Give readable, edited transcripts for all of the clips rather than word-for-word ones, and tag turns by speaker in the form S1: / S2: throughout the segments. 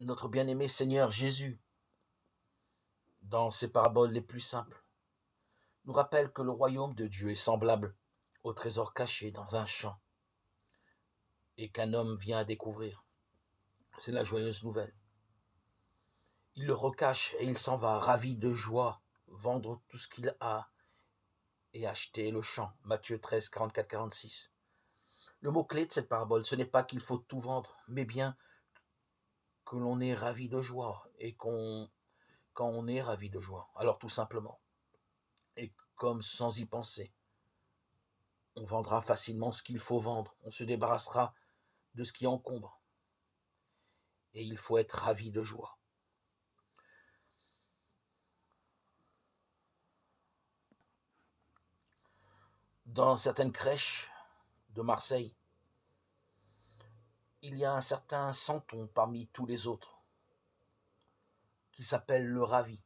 S1: Notre bien-aimé Seigneur Jésus, dans ses paraboles les plus simples, nous rappelle que le royaume de Dieu est semblable au trésor caché dans un champ et qu'un homme vient à découvrir. C'est la joyeuse nouvelle. Il le recache et il s'en va, ravi de joie, vendre tout ce qu'il a et acheter le champ. Matthieu 13, 44, 46. Le mot-clé de cette parabole, ce n'est pas qu'il faut tout vendre, mais bien que l'on est ravi de joie et quand on est ravi de joie, alors tout simplement, et comme sans y penser, on vendra facilement ce qu'il faut vendre, on se débarrassera de ce qui encombre, et il faut être ravi de joie. Dans certaines crèches de Marseille, il y a un certain Santon parmi tous les autres, qui s'appelle le ravi.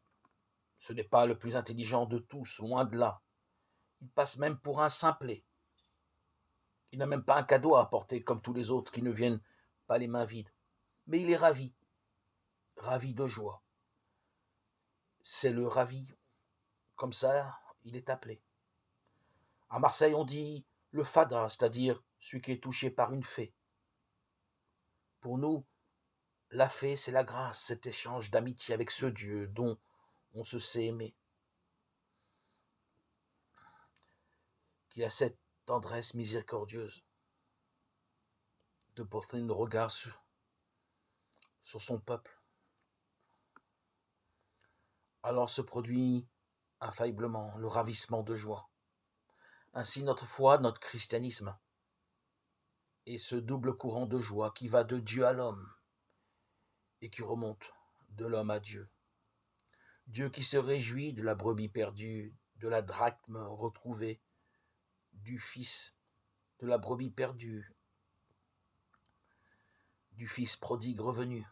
S1: Ce n'est pas le plus intelligent de tous, loin de là. Il passe même pour un simplet. Il n'a même pas un cadeau à apporter comme tous les autres qui ne viennent pas les mains vides. Mais il est ravi, ravi de joie. C'est le ravi, comme ça, il est appelé. À Marseille, on dit le fada, c'est-à-dire celui qui est touché par une fée. Pour nous, la fée, c'est la grâce, cet échange d'amitié avec ce Dieu dont on se sait aimer, qui a cette tendresse miséricordieuse de porter le regard sur son peuple. Alors se produit infailliblement le ravissement de joie. Ainsi notre foi, notre christianisme, est ce double courant de joie qui va de Dieu à l'homme et qui remonte de l'homme à Dieu. Dieu qui se réjouit de la brebis perdue, de la drachme retrouvée, du fils, de la brebis perdue, du fils prodigue revenu.